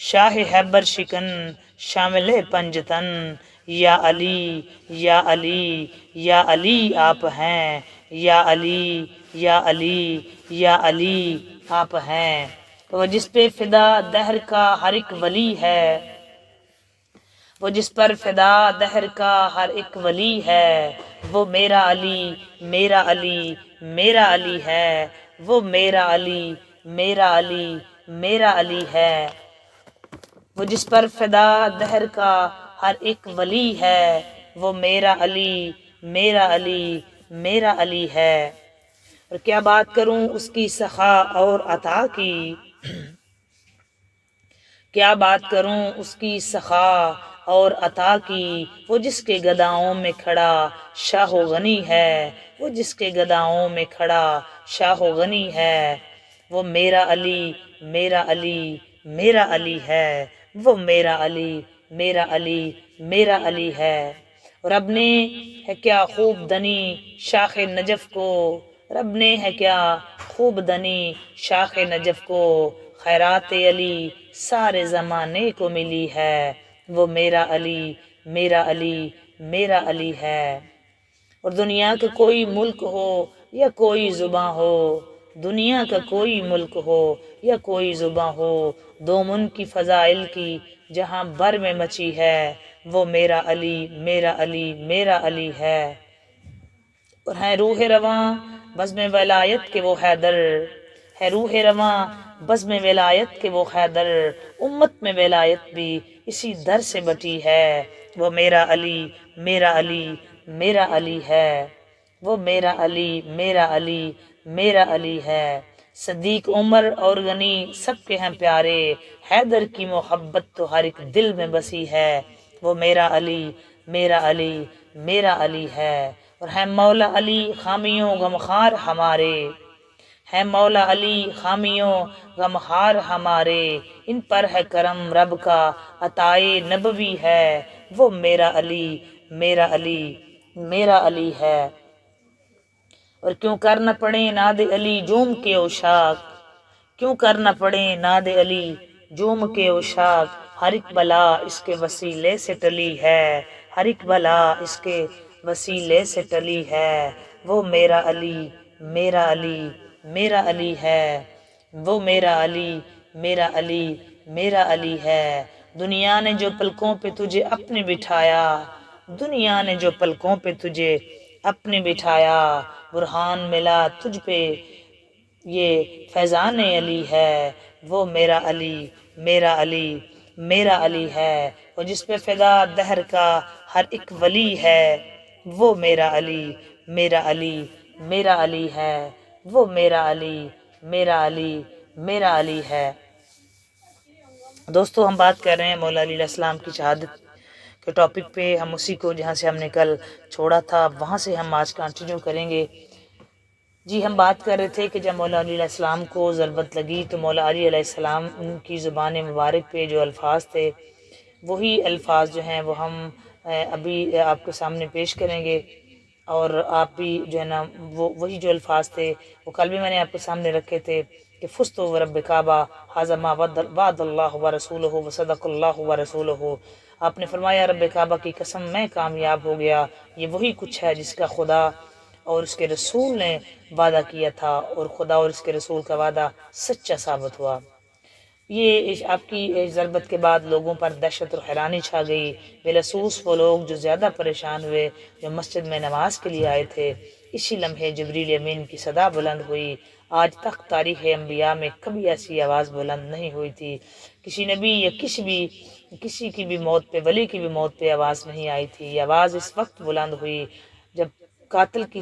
شاہ حیبر شکن شامل پنجتن، یا علی یا علی یا علی آپ ہیں، یا علی یا علی یا علی آپ ہیں۔ وہ جس پہ فدا دہر کا ہر ایک ولی ہے، وہ جس پر فدا دہر کا ہر ایک ولی ہے، وہ میرا علی میرا علی میرا علی ہے، وہ میرا علی میرا علی میرا علی ہے۔ وہ جس پر فدا دہر کا ہر ایک ولی ہے، وہ میرا علی میرا علی میرا علی ہے۔ اور کیا بات کروں اس کی سخا اور عطا کی، کیا بات کروں اس کی سخا اور عطا کی، وہ جس کے گداؤں میں کھڑا شاہ و غنی ہے، وہ جس کے گداؤں میں کھڑا شاہ و غنی ہے، وہ میرا علی میرا علی میرا علی ہے، وہ میرا علی میرا علی میرا علی ہے۔ رب نے ہے کیا خوب دنی شاخ نجف کو، رب نے ہے کیا خوب دنی شاخ نجف کو، خیرات علی سارے زمانے کو ملی ہے، وہ میرا علی میرا علی میرا علی ہے۔ اور دنیا کا کوئی ملک ہو یا کوئی زباں ہو، دنیا کا کوئی ملک ہو یا کوئی زباں ہو، دو من کی فضائل کی جہاں بر میں مچی ہے، وہ میرا علی میرا علی میرا علی ہے۔ اور ہے روح رواں بزم ولایت کے وہ حیدر، ہے روح رواں بزم ولایت کے وہ حیدر، امت میں ولایت بھی اسی در سے بٹی ہے، وہ میرا علی میرا علی میرا علی ہے، وہ میرا علی میرا علی میرا علی ہے۔ صدیق عمر اور غنی سب کے ہیں پیارے، حیدر کی محبت تو ہر ایک دل میں بسی ہے، وہ میرا علی میرا علی میرا علی ہے۔ اور ہے مولا علی خامیوں غمخوار ہمارے، ہے مولا علی خامیوں غمخوار ہمارے، ان پر ہے کرم رب کا عطائے نبوی ہے، وہ میرا علی میرا علی میرا علی ہے۔ اور کیوں کر نہ پڑے ناد علی جوم کے عشاق، کیوں کر نہ پڑے ناد علی جوم کے عشاق، ہر ایک بلا اس کے وسیلے سے ٹلی ہے، ہر ایک بلا اس کے وسیلے سے ٹلی ہے، وہ میرا علی میرا علی میرا علی ہے، وہ میرا علی میرا علی میرا علی ہے۔ دنیا نے جو پلکوں پہ تجھے اپنے بٹھایا، دنیا نے جو پلکوں پہ تجھے اپنے بٹھایا، برہان ملا تجھ پہ یہ فیضان علی ہے، وہ میرا علی میرا علی میرا علی ہے۔ اور جس پہ فدا دہر کا ہر ایک ولی ہے، وہ میرا علی میرا علی میرا علی ہے، وہ میرا علی میرا علی میرا علی ہے۔ دوستو ہم بات کر رہے ہیں مولا علی علیہ السلام کی شہادت کے ٹاپک پہ، ہم اسی کو جہاں سے ہم نے کل چھوڑا تھا وہاں سے ہم آج کنٹینیو کریں گے۔ جی ہم بات کر رہے تھے کہ جب مولا علی علیہ السلام کو ضربت لگی تو مولا علی علیہ السلام کی زبان مبارک پہ جو الفاظ تھے وہی الفاظ جو ہیں وہ ہم ابھی آپ کے سامنے پیش کریں گے، اور آپ بھی جو ہے نا وہی جو الفاظ تھے وہ کل بھی میں نے آپ کے سامنے رکھے تھے کہ فزت ورب کعبہ ھذا ما وعد اللہ ورسولہ وصدق اللہ ورسولہ، آپ نے فرمایا رب کعبہ کی قسم میں کامیاب ہو گیا، یہ وہی کچھ ہے جس کا خدا اور اس کے رسول نے وعدہ کیا تھا، اور خدا اور اس کے رسول کا وعدہ سچا ثابت ہوا۔ یہ آپ کی ضربت کے بعد لوگوں پر دہشت اور حیرانی چھا گئی، بلخصوص وہ لوگ جو زیادہ پریشان ہوئے جو مسجد میں نماز کے لیے آئے تھے۔ اسی لمحے جبریل امین کی صدا بلند ہوئی، آج تک تاریخ انبیاء میں کبھی ایسی آواز بلند نہیں ہوئی تھی، کسی نبی یا کسی کی بھی موت پہ، ولی کی بھی موت پہ آواز نہیں آئی تھی۔ یہ آواز اس وقت بلند ہوئی جب قاتل کی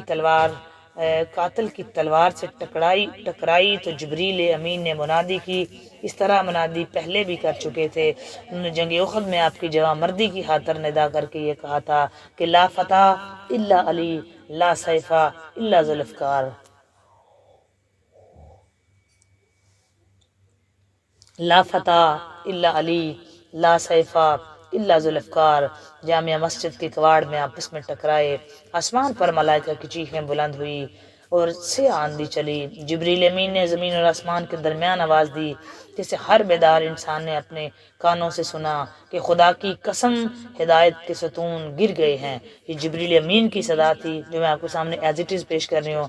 تلوار سے ٹکرائی تو جبریل امین نے منادی کی، اس طرح منادی پہلے بھی کر چکے تھے۔ انہوں نے جنگ احد میں آپ کی جواں مردی کی خاطر ندا کر کے یہ کہا تھا کہ لا فتح الا علی لا سیفہ الا ذوالفقار، لا فتح الا علی لا سیفہ الا ذوالفقار۔ جامع مسجد کے کواڑ میں آپس میں ٹکرائے، آسمان پر ملائکہ کی چیخیں بلند ہوئی، اور سے آندھی چلی۔ جبریل امین نے زمین اور آسمان کے درمیان آواز دی، جسے ہر بیدار انسان نے اپنے کانوں سے سنا کہ خدا کی قسم ہدایت کے ستون گر گئے ہیں۔ یہ جبریل امین کی صدا تھی جو میں آپ کے سامنے ایز اٹ از پیش کر رہی ہوں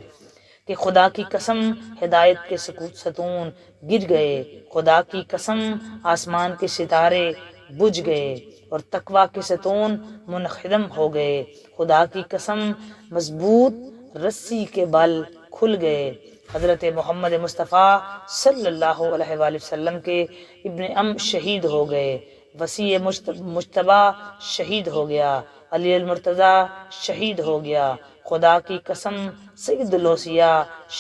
کہ خدا کی قسم ہدایت کے ستون گر گئے، خدا کی قسم آسمان کے ستارے بجھ گئے اور تقوی کے ستون منخدم ہو گئے، خدا کی قسم مضبوط رسی کے بل کھل گئے۔ حضرت محمد مصطفیٰ صلی اللہ علیہ وآلہ وسلم کے ابن شہید ہو گئے، وسیع مجتبی شہید ہو گیا، علی المرتضی شہید ہو گیا، خدا کی قسم سید لوسیہ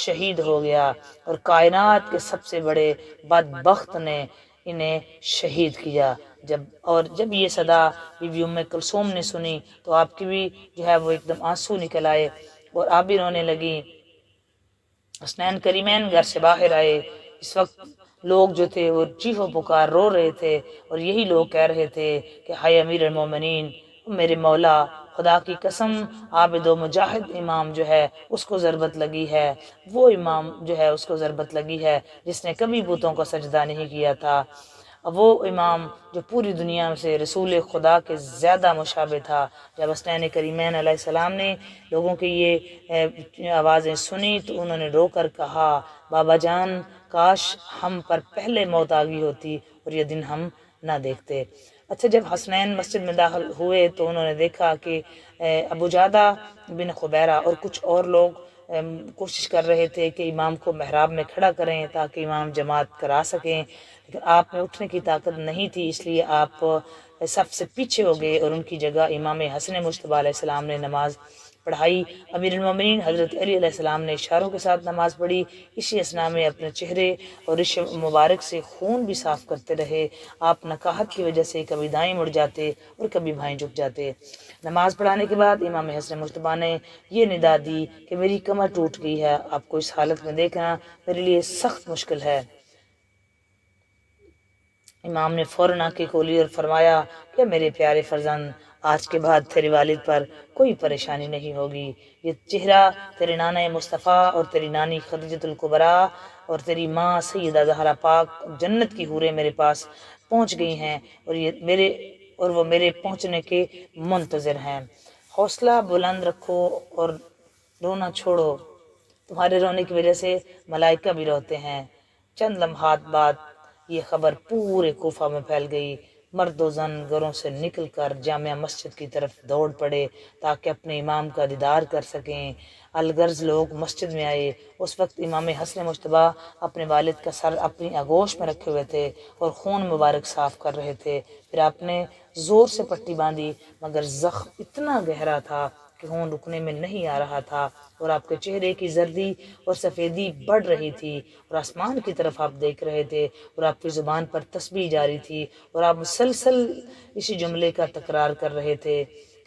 شہید ہو گیا، اور کائنات کے سب سے بڑے بدبخت نے انہیں شہید کیا۔ جب یہ صدا بی بی ام کلثوم نے سنی تو آپ کی بھی جو ہے وہ ایک دم آنسو نکل آئے اور آپ بھی رونے لگی۔ حسنین کریمین گھر سے باہر آئے۔ اس وقت لوگ جو تھے وہ چیخو پکار رو رہے تھے، اور یہی لوگ کہہ رہے تھے کہ ہائے امیر المومنین، میرے مولا، خدا کی قسم عابد و مجاہد امام جو ہے اس کو ضربت لگی ہے، وہ امام جو ہے اس کو ضربت لگی ہے جس نے کبھی بتوں کو سجدہ نہیں کیا تھا، وہ امام جو پوری دنیا سے رسول خدا کے زیادہ مشابہ تھا۔ جب حسنین کریمین علیہ السلام نے لوگوں کی یہ آوازیں سنی تو انہوں نے رو کر کہا، بابا جان، کاش ہم پر پہلے موت آ گئی ہوتی اور یہ دن ہم نہ دیکھتے۔ اچھا، جب حسنین مسجد میں داخل ہوئے تو انہوں نے دیکھا کہ ابو جادہ بن خبیرہ اور کچھ اور لوگ کوشش کر رہے تھے کہ امام کو محراب میں کھڑا کریں تاکہ امام جماعت کرا سکیں، لیکن آپ میں اٹھنے کی طاقت نہیں تھی، اس لیے آپ سب سے پیچھے ہو گئے اور ان کی جگہ امام حسن مجتبی علیہ السلام نے نماز پڑھائی۔ امیر المومنین حضرت علی علیہ السلام نے اشاروں کے ساتھ نماز پڑھی۔ اسی اسنا میں اپنے چہرے اور رش مبارک سے خون بھی صاف کرتے رہے۔ آپ نکاہت کی وجہ سے کبھی دائیں مڑ جاتے اور کبھی بھائیں جھک جاتے۔ نماز پڑھانے کے بعد امام حسن مجتبی نے یہ ندا دی کہ میری کمر ٹوٹ گئی ہے، آپ کو اس حالت میں دیکھنا میرے لیے سخت مشکل ہے۔ امام نے فوراً آنکھیں کھولی اور فرمایا کہ میرے پیارے فرزند، آج کے بعد تیرے والد پر کوئی پریشانی نہیں ہوگی۔ یہ چہرہ تیرے نانا مصطفیٰ اور تیری نانی خدیجۃ الکبریٰ اور تیری ماں سیدہ زہرا پاک جنت کی حوریں میرے پاس پہنچ گئی ہیں اور وہ میرے پہنچنے کے منتظر ہیں۔ حوصلہ بلند رکھو اور رونا چھوڑو، تمہارے رونے کی وجہ سے ملائکہ بھی روتے ہیں۔ چند لمحات بعد یہ خبر پورے کوفہ میں پھیل گئی۔ مرد و زن گھروں سے نکل کر جامع مسجد کی طرف دوڑ پڑے تاکہ اپنے امام کا دیدار کر سکیں۔ الغرض لوگ مسجد میں آئے۔ اس وقت امام حسن مجتبی اپنے والد کا سر اپنی آغوش میں رکھے ہوئے تھے اور خون مبارک صاف کر رہے تھے۔ پھر آپ نے زور سے پٹی باندھی، مگر زخم اتنا گہرا تھا کہ خون رکنے میں نہیں آ رہا تھا، اور آپ کے چہرے کی زردی اور سفیدی بڑھ رہی تھی، اور آسمان کی طرف آپ دیکھ رہے تھے، اور آپ کی زبان پر تسبیح جاری تھی، اور آپ مسلسل اسی جملے کا تکرار کر رہے تھے،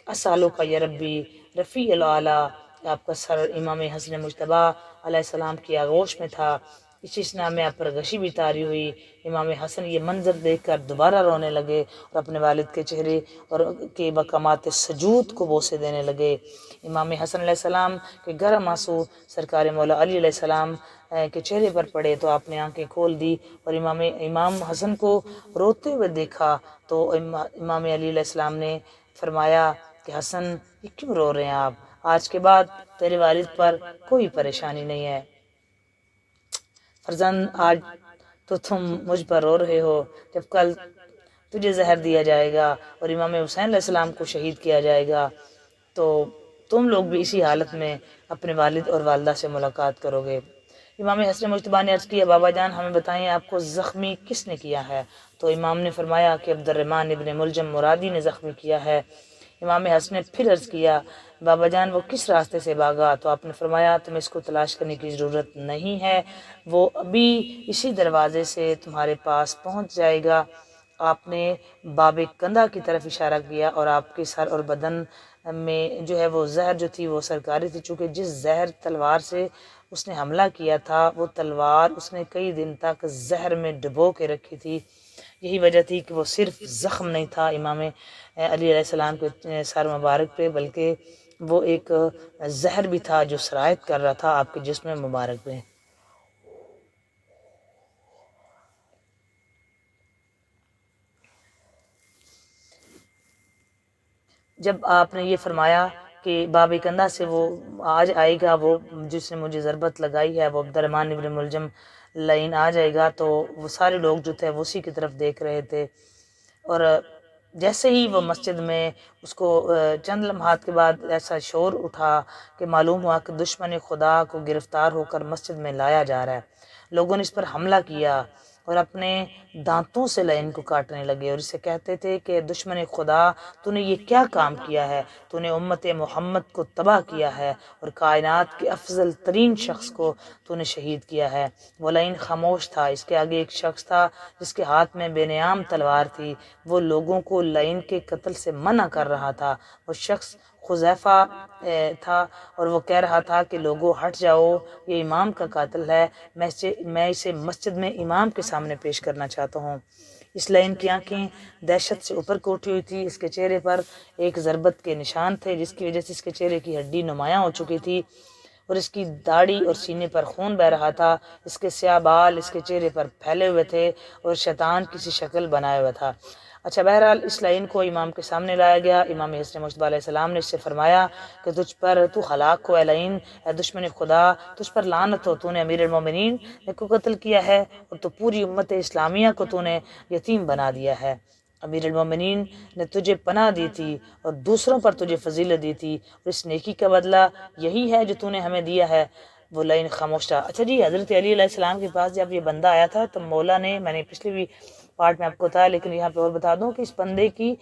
اسالک یا ربی رفیع الاعلیٰ۔ آپ کا سر امام حسن مجتبی علیہ السلام کی آغوش میں تھا۔ اسی اسنا میں آپ پر غشی بھی طاری ہوئی۔ امام حسن یہ منظر دیکھ کر دوبارہ رونے لگے اور اپنے والد کے چہرے اور کے مقامات سجود کو بوسے دینے لگے۔ امام حسن علیہ السلام کے گرم آنسو سرکار مولا علی علیہ السلام کے چہرے پر پڑے تو آپ نے آنکھیں کھول دی اور امام حسن کو روتے ہوئے دیکھا تو امام علی علیہ السلام نے فرمایا کہ حسن، یہ کیوں رو رہے ہیں آپ؟ آج کے بعد تیرے والد پر کوئی پریشانی نہیں ہے۔ فرزند، آج تو تم مجھ پر رو رہے ہو، جب کل تجھے زہر دیا جائے گا اور امام حسین علیہ السلام کو شہید کیا جائے گا تو تم لوگ بھی اسی حالت میں اپنے والد اور والدہ سے ملاقات کرو گے۔ امام حسن مجتبی نے عرض کیا، بابا جان ہمیں بتائیں آپ کو زخمی کس نے کیا ہے؟ تو امام نے فرمایا کہ عبد الرحمن ابن ملجم مرادی نے زخمی کیا ہے۔ امام حسن نے پھر عرض کیا، بابا جان وہ کس راستے سے بھاگا؟ تو آپ نے فرمایا تمہیں اس کو تلاش کرنے کی ضرورت نہیں ہے، وہ ابھی اسی دروازے سے تمہارے پاس پہنچ جائے گا۔ آپ نے باب کندہ کی طرف اشارہ کیا اور آپ کے سر اور بدن میں جو ہے وہ زہر جو تھی وہ سرکاری تھی، چونکہ جس زہر تلوار سے اس نے حملہ کیا تھا وہ تلوار اس نے کئی دن تک زہر میں ڈبو کے رکھی تھی۔ یہی وجہ تھی کہ وہ صرف زخم نہیں تھا امام علی علیہ السلام کے سر مبارک پہ، بلکہ وہ ایک زہر بھی تھا جو سرایت کر رہا تھا آپ کے جسم مبارک میں۔ جب آپ نے یہ فرمایا کہ باب کندہ سے وہ آج آئے گا، وہ جس نے مجھے ضربت لگائی ہے، وہ عبد الرحمن ابن ملجم لعین آ جائے گا، تو وہ سارے لوگ جو تھے وہ اسی کی طرف دیکھ رہے تھے۔ اور جیسے ہی وہ مسجد میں اس کو چند لمحات کے بعد ایسا شور اٹھا کہ معلوم ہوا کہ دشمن خدا کو گرفتار ہو کر مسجد میں لایا جا رہا ہے۔ لوگوں نے اس پر حملہ کیا اور اپنے دانتوں سے لعین کو کاٹنے لگے اور اسے کہتے تھے کہ دشمن خدا، تو نے یہ کیا کام کیا ہے؟ تو نے امت محمد کو تباہ کیا ہے اور کائنات کے افضل ترین شخص کو تو نے شہید کیا ہے۔ وہ لعین خاموش تھا۔ اس کے آگے ایک شخص تھا جس کے ہاتھ میں بے نیام تلوار تھی، وہ لوگوں کو لعین کے قتل سے منع کر رہا تھا۔ وہ شخص حذیفہ تھا اور وہ کہہ رہا تھا کہ لوگوں ہٹ جاؤ، یہ امام کا قاتل ہے، میں اسے مسجد میں امام کے سامنے پیش کرنا چاہتا ہوں۔ اس لعین کی آنکھیں دہشت سے اوپر کو اٹھی ہوئی تھی، اس کے چہرے پر ایک ضربت کے نشان تھے جس کی وجہ سے اس کے چہرے کی ہڈی نمایاں ہو چکی تھی اور اس کی داڑھی اور سینے پر خون بہہ رہا تھا۔ اس کے سیاہ بال اس کے چہرے پر پھیلے ہوئے تھے اور شیطان کسی شکل بنائے ہوئے تھا۔ اچھا، بہرحال اس لعین کو امام کے سامنے لایا گیا۔ امام حسن مجتبیٰ علیہ السلام نے اس سے فرمایا کہ تجھ پر تو ہلاک ہو اے لعین، اے دشمن خدا، تجھ پر لعنت ہو، تو نے امیر المومنین کو قتل کیا ہے اور تو پوری امت اسلامیہ کو تو نے یتیم بنا دیا ہے۔ امیر المومنین نے تجھے پناہ دی تھی اور دوسروں پر تجھے فضیلت دی تھی، اور اس نیکی کا بدلہ یہی ہے جو تو نے ہمیں دیا ہے۔ وہ لعین خاموش تھا۔ اچھا جی، حضرت علی علیہ السلام کے پاس جب یہ بندہ آیا تھا تو مولا نے، میں نے پچھلی بھی پارٹ میں آپ کو بتایا لیکن یہاں پہ اور بتا دوں کہ اس بندے کی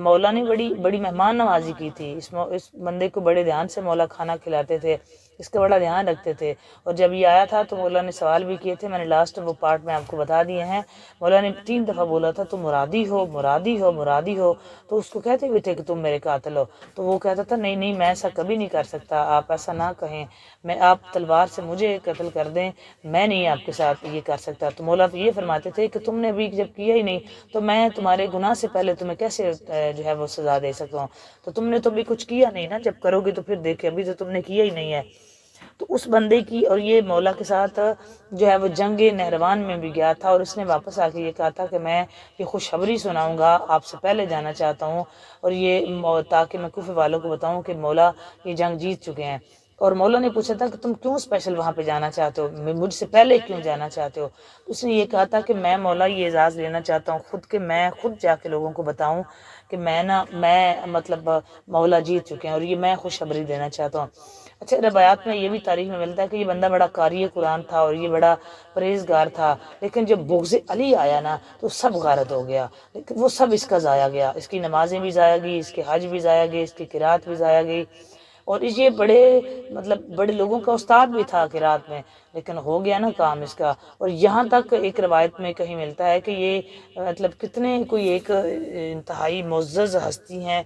مولا نے بڑی مہمان نوازی کی تھی۔ اس بندے کو بڑے دھیان سے مولا کھانا کھلاتے تھے، اس کا بڑا دھیان رکھتے تھے۔ اور جب یہ آیا تھا تو مولا نے سوال بھی کیے تھے، میں نے لاسٹ وہ پارٹ میں آپ کو بتا دیے ہیں۔ مولا نے 3 دفعہ بولا تھا تو مرادی ہو، مرادی ہو، مرادی ہو، تو اس کو کہتے بھی تھے کہ تم میرے قاتل ہو، تو وہ کہتا تھا نہیں نہیں، میں ایسا کبھی نہیں کر سکتا، آپ ایسا نہ کہیں، میں آپ تلوار سے مجھے قتل کر دیں، میں نہیں آپ کے ساتھ یہ کر سکتا۔ تو مولا تو یہ فرماتے تھے کہ تم نے ابھی جب کیا ہی نہیں تو میں تمہارے گناہ سے پہلے تمہیں کیسے جو ہے وہ سزا دے سکتا ہوں؟ تو تم نے تو بھی کچھ کیا نہیں نا، جب کرو گے تو پھر دیکھے، ابھی تو تم نے کیا ہی نہیں ہے۔ تو اس بندے کی اور یہ مولا کے ساتھ جو ہے وہ جنگ نہروان میں بھی گیا تھا اور اس نے واپس آ کے یہ کہا تھا کہ میں یہ خوشخبری سناؤں گا، آپ سے پہلے جانا چاہتا ہوں، اور یہ تاکہ میں کوفے والوں کو بتاؤں کہ مولا یہ جنگ جیت چکے ہیں۔ اور مولا نے پوچھا تھا کہ تم کیوں اسپیشل وہاں پہ جانا چاہتے ہو، مجھ سے پہلے کیوں جانا چاہتے ہو؟ اس نے یہ کہا تھا کہ میں مولا یہ اعزاز لینا چاہتا ہوں خود، کہ میں خود جا کے لوگوں کو بتاؤں کہ میں مطلب مولا جیت چکے ہیں، اور یہ میں خوشخبری دینا چاہتا ہوں۔ اچھا، روایات میں یہ بھی تاریخ میں ملتا ہے کہ یہ بندہ بڑا قاری قرآن تھا اور یہ بڑا پرہیزگار تھا، لیکن جب بغض علی آیا نا تو سب غارت ہو گیا، لیکن وہ سب اس کا ضائع گیا، اس کی نمازیں بھی ضائع گئی، اس کے حج بھی ضائع گئی، اس کی قرات بھی ضائع گئی، اور یہ بڑے لوگوں کا استاد بھی تھا قرات میں، لیکن ہو گیا نا کام اس کا۔ اور یہاں تک ایک روایت میں کہیں ملتا ہے کہ یہ مطلب کتنے کوئی ایک انتہائی معزز ہستی ہیں،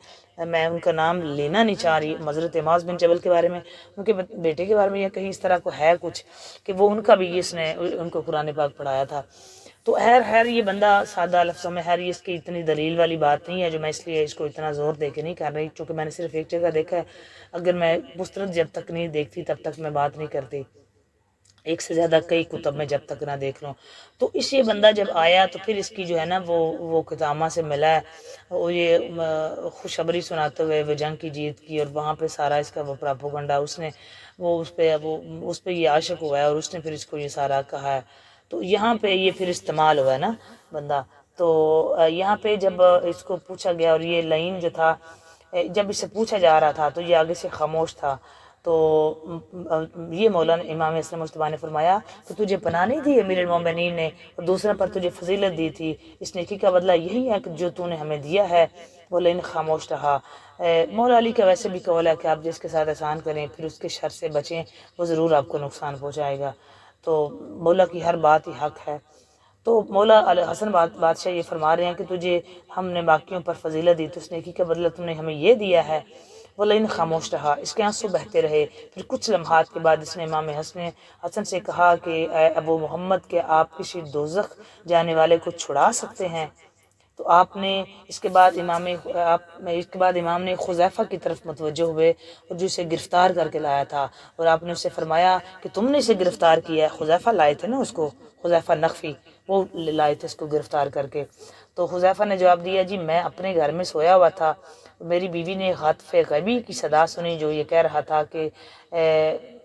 میں ان کا نام لینا نہیں چاہ رہی، حضرت معاذ بن جبل کے بارے میں، ان کے بیٹے کے بارے میں، یا کہیں اس طرح کو ہے کچھ کہ وہ ان کا بھی اس نے ان کو قرآن پاک پڑھایا تھا۔ تو خیر یہ بندہ سادہ لفظوں میں، یہ اس کی اتنی دلیل والی بات نہیں ہے جو میں اس لیے اس کو اتنا زور دے کے نہیں کر رہی، چونکہ میں نے صرف ایک جگہ دیکھا ہے، اگر میں مستند جب تک نہیں دیکھتی تب تک میں بات نہیں کرتی، ایک سے زیادہ کئی کتب میں جب تک نہ دیکھ لوں۔ تو اس یہ بندہ جب آیا تو پھر اس کی جو ہے نا وہ قدامہ سے ملا ہے، وہ یہ خوشخبری سناتے ہوئے وہ جنگ کی جیت کی، اور وہاں پہ سارا اس کا وہ پراپوگنڈا اس نے اس پہ یہ عاشق ہوا ہے اور اس نے پھر اس کو یہ سارا کہا ہے۔ تو یہاں پہ یہ پھر استعمال ہوا ہے نا بندہ۔ تو یہاں پہ جب اس کو پوچھا گیا، اور یہ لعین جو تھا جب اس سے پوچھا جا رہا تھا تو یہ آگے سے خاموش تھا، تو یہ مولانا امام حسن مجتبیٰ نے فرمایا کہ تجھے پناہ نہیں دی امیر المومنین نے، اور دوسرے پر تجھے فضیلت دی تھی، اس نیکی کا بدلہ یہی ہے کہ جو تو نے ہمیں دیا ہے۔ وہ لعین خاموش رہا۔ مولا علی کا ویسے بھی قول ہے کہ آپ جس کے ساتھ احسان کریں پھر اس کے شر سے بچیں، وہ ضرور آپ کو نقصان پہنچائے گا۔ تو مولا کی ہر بات ہی حق ہے۔ تو مولا حسن بادشاہ یہ فرما رہے ہیں کہ تجھے ہم نے باقیوں پر فضیلت دی تو اس نیکی کا بدلہ تم نے ہمیں یہ دیا ہے۔ وہ لعین خاموش رہا، اس کے آنسو بہتے رہے۔ پھر کچھ لمحات کے بعد اس نے امام حسن سے کہا کہ اے ابو محمد، کہ آپ کسی دوزخ جانے والے کو چھڑا سکتے ہیں؟ تو آپ نے اس کے بعد امام نے حذیفہ کی طرف متوجہ ہوئے اور جو اسے گرفتار کر کے لایا تھا، اور آپ نے اسے فرمایا کہ تم نے اسے گرفتار کیا ہے۔ حذیفہ لائے تھے نا اس کو، حذیفہ نخفی، وہ لائے تھے اس کو گرفتار کر کے۔ تو حذیفہ نے جواب دیا، جی میں اپنے گھر میں سویا ہوا تھا، میری بیوی نے خاطف غیبی کی صدا سنی جو یہ کہہ رہا تھا کہ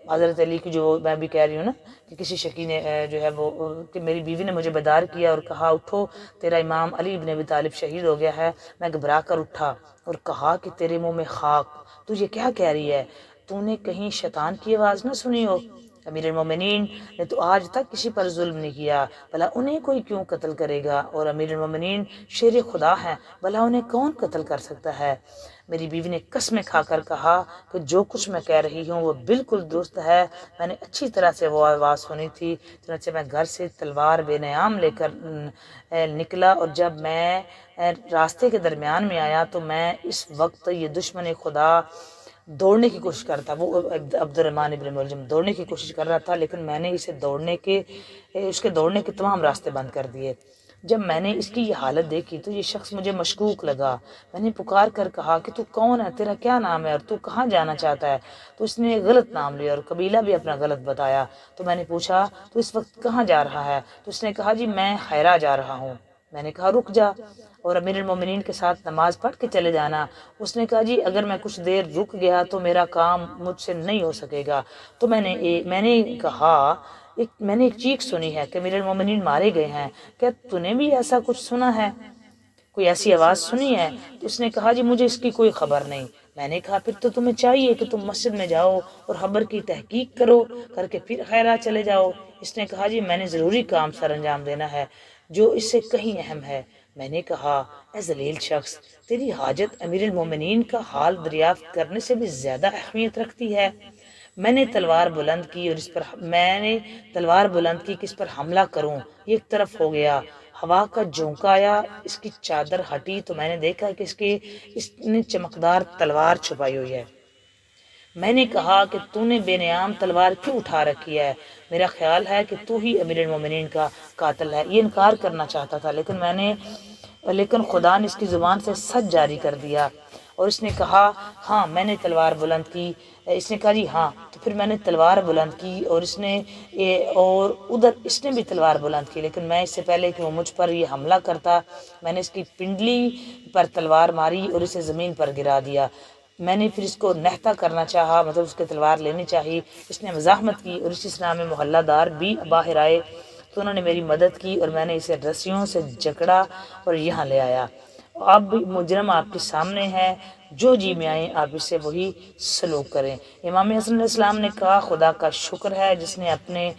حضرت علی کی، جو میں بھی کہہ رہی ہوں نا کہ کسی شکی نے جو ہے وہ، کہ میری بیوی نے مجھے بیدار کیا اور کہا اٹھو تیرا امام علی ابن ابی طالب شہید ہو گیا ہے۔ میں گھبرا کر اٹھا اور کہا کہ تیرے منہ میں خاک، تو یہ کیا کہہ رہی ہے؟ تو نے کہیں شیطان کی آواز نہ سنی ہو؟ امیر المومنین نے تو آج تک کسی پر ظلم نہیں کیا، بھلا انہیں کوئی کیوں قتل کرے گا؟ اور امیر المومنین شیر خدا ہیں، بھلا انہیں کون قتل کر سکتا ہے؟ میری بیوی نے قسمیں کھا کر کہا کہ جو کچھ میں کہہ رہی ہوں وہ بالکل درست ہے، میں نے اچھی طرح سے وہ آواز سنی تھی۔ چنانچہ میں گھر سے تلوار بے نیام لے کر نکلا، اور جب میں راستے کے درمیان میں آیا تو میں اس وقت یہ دشمن خدا دوڑنے کی کوشش کرتا، وہ عبد الرحمن ابن ملجم دوڑنے کی کوشش کر رہا تھا، لیکن میں نے اسے اس کے دوڑنے کے تمام راستے بند کر دیے۔ جب میں نے اس کی یہ حالت دیکھی تو یہ شخص مجھے مشکوک لگا۔ میں نے پکار کر کہا کہ تو کون ہے، تیرا کیا نام ہے اور تو کہاں جانا چاہتا ہے؟ تو اس نے غلط نام لیا اور قبیلہ بھی اپنا غلط بتایا۔ تو میں نے پوچھا تو اس وقت کہاں جا رہا ہے؟ تو اس نے کہا، جی میں حیرہ جا رہا ہوں۔ میں نے کہا رک جا اور امیر المومنین کے ساتھ نماز پڑھ کے چلے جانا۔ اس نے کہا، جی اگر میں کچھ دیر رک گیا تو میرا کام مجھ سے نہیں ہو سکے گا۔ تو میں نے کہا، میں نے ایک چیخ سنی ہے کہ امیر المومنین مارے گئے ہیں، کیا تو نے بھی ایسا کچھ سنا ہے؟ کوئی ایسی آواز سنی ہے؟ تو اس نے کہا، جی مجھے اس کی کوئی خبر نہیں۔ میں نے کہا پھر تو تمہیں چاہیے کہ تم مسجد میں جاؤ اور خبر کی تحقیق کرو، کر کے پھر خیرہ چلے جاؤ۔ اس نے کہا، جی میں نے ضروری کام سر انجام دینا ہے جو اس سے کہیں اہم ہے۔ میں نے کہا، اے ذلیل شخص، تیری حاجت امیر المومنین کا حال دریافت کرنے سے بھی زیادہ اہمیت رکھتی ہے۔ میں نے تلوار بلند کی کہ اس پر حملہ کروں، یہ ایک طرف ہو گیا، ہوا کا جھونکا آیا، اس کی چادر ہٹی تو میں نے دیکھا کہ اس نے چمکدار تلوار چھپائی ہوئی ہے۔ میں نے کہا کہ تو نے بے نیام تلوار کیوں اٹھا رکھی ہے؟ میرا خیال ہے کہ تو ہی امیر المومنین کا قاتل ہے۔ یہ انکار کرنا چاہتا تھا لیکن خدا نے اس کی زبان سے سچ جاری کر دیا، اور اس نے کہا، ہاں میں نے تلوار بلند کی۔ اس نے کہا، جی ہاں۔ تو پھر میں نے تلوار بلند کی اور ادھر اس نے بھی تلوار بلند کی، لیکن میں اس سے پہلے کہ وہ مجھ پر یہ حملہ کرتا، میں نے اس کی پنڈلی پر تلوار ماری اور اسے زمین پر گرا دیا۔ میں نے پھر اس کو نہتا کرنا چاہا، مطلب اس کے تلوار لینی چاہی، اس نے مزاحمت کی، اور اسی طرح میں محلہ دار بھی باہر آئے تو انہوں نے میری مدد کی اور میں نے اسے رسیوں سے جکڑا اور یہاں لے آیا۔ اب بھی مجرم آپ کے سامنے ہے، جو جی میں آئیں آپ اس سے وہی سلوک کریں۔ امام حسن علیہ السلام نے کہا، خدا کا شکر ہے جس نے اپنے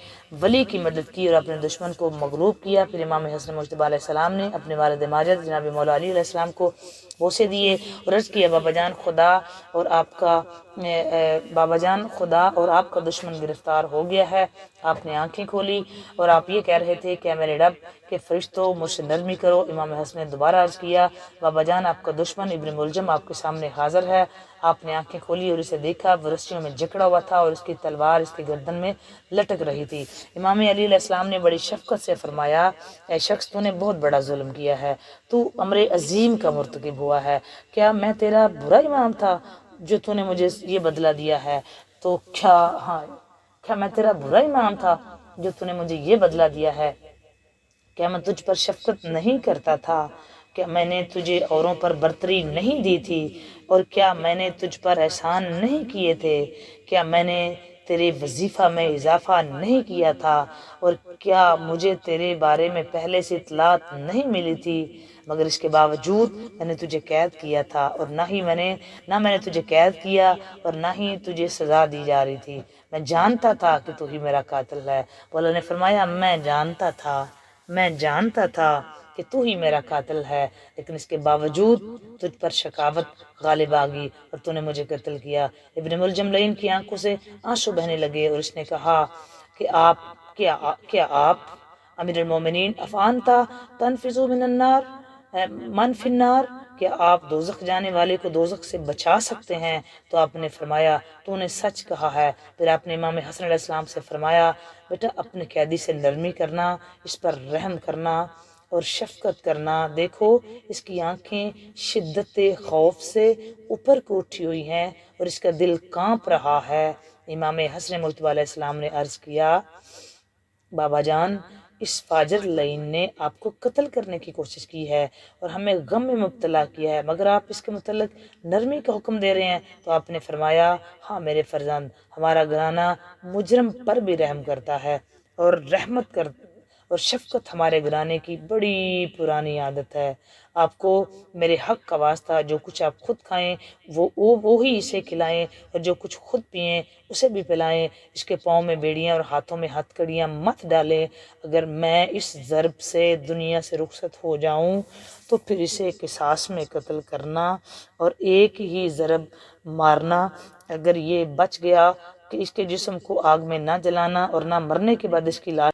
ولی کی مدد کی اور اپنے دشمن کو مغلوب کیا۔ پھر امام حسن مجتبیٰ علیہ السلام نے اپنے والد ماجد جناب مولا علی علیہ السلام کو بوسے دیے اور عرض کیا، بابا جان خدا اور آپ کا دشمن گرفتار ہو گیا ہے۔ آپ نے آنکھیں کھولی اور آپ یہ کہہ رہے تھے کہ میرے رب کے فرشتوں مجھ سے نرمی کرو۔ امام حسن نے دوبارہ عرض کیا، بابا جان آپ کا دشمن ابن ملجم آپ کے سامنے حاضر ہے۔ آپ نے آنکھیں کھولی اور اسے دیکھا، وہ رسیوں میں جکڑا ہوا تھا اور اس کی تلوار اس کی گردن میں لٹک رہی تھی۔ امام علی علیہ السلام نے بڑی شفقت سے فرمایا، اے شخص تو نے بہت بڑا ظلم کیا ہے، تو امر عظیم کا مرتکب ہوا ہے۔ کیا میں تیرا برا امام تھا جو تو نے مجھے یہ بدلہ دیا ہے؟ تو کیا میں تیرا برا امام تھا جو تو نے مجھے یہ بدلہ دیا ہے؟ کیا میں تجھ پر شفقت نہیں کرتا تھا؟ کیا میں نے تجھے اوروں پر برتری نہیں دی تھی؟ اور کیا میں نے تجھ پر احسان نہیں کیے تھے؟ کیا میں نے تیرے وظیفہ میں اضافہ نہیں کیا تھا؟ اور کیا مجھے تیرے بارے میں پہلے سے اطلاعات نہیں ملی تھی؟ مگر اس کے باوجود میں نے تجھے قید کیا تھا، اور نہ میں نے تجھے قید کیا اور نہ ہی تجھے سزا دی جا رہی تھی۔ میں جانتا تھا کہ تو ہی میرا قاتل ہے۔ مولا نے فرمایا، میں جانتا تھا کہ تو ہی میرا قاتل ہے، لیکن اس کے باوجود تجھ پر شکاوت غالب آ گئی اور تو نے مجھے قتل کیا۔ ابن ملجم لعین کی آنکھوں سے آنسو بہنے لگے اور اس نے کہا کہ کیا آپ امیر المومنین افانتا تنفذو من فی النار، کہ آپ دوزخ جانے والے کو دوزخ سے بچا سکتے ہیں؟ تو آپ نے فرمایا، تو نے سچ کہا ہے۔ پھر آپ نے امام حسن علیہ السلام سے فرمایا، بیٹا اپنے قیدی سے نرمی کرنا، اس پر رحم کرنا، اور شفقت کرنا۔ دیکھو اس کی آنکھیں شدت خوف سے اوپر کو اٹھی ہوئی ہیں اور اس کا دل کانپ رہا ہے۔ امام حسن مرتضیٰ علیہ السلام نے عرض کیا، بابا جان اس فاجر لعین نے آپ کو قتل کرنے کی کوشش کی ہے اور ہمیں غم میں مبتلا کیا ہے، مگر آپ اس کے متعلق نرمی کا حکم دے رہے ہیں۔ تو آپ نے فرمایا، ہاں میرے فرزند، ہمارا گھرانہ مجرم پر بھی رحم کرتا ہے اور رحمت اور شفقت ہمارے گھرانے کی بڑی پرانی عادت ہے۔ آپ کو میرے حق کا واسطہ جو کچھ آپ خود کھائیں وہی اسے کھلائیں، اور جو کچھ خود پئیں اسے بھی پلائیں۔ اس کے پاؤں میں بیڑیاں اور ہاتھوں میں ہتھ کڑیاں مت ڈالیں۔ اگر میں اس ضرب سے دنیا سے رخصت ہو جاؤں تو پھر اسے قصاص میں قتل کرنا اور ایک ہی ضرب مارنا۔ اگر یہ بچ گیا کہ اس کے جسم کو آگ میں نہ جلانا اور نہ مرنے کے بعد اس کی لاش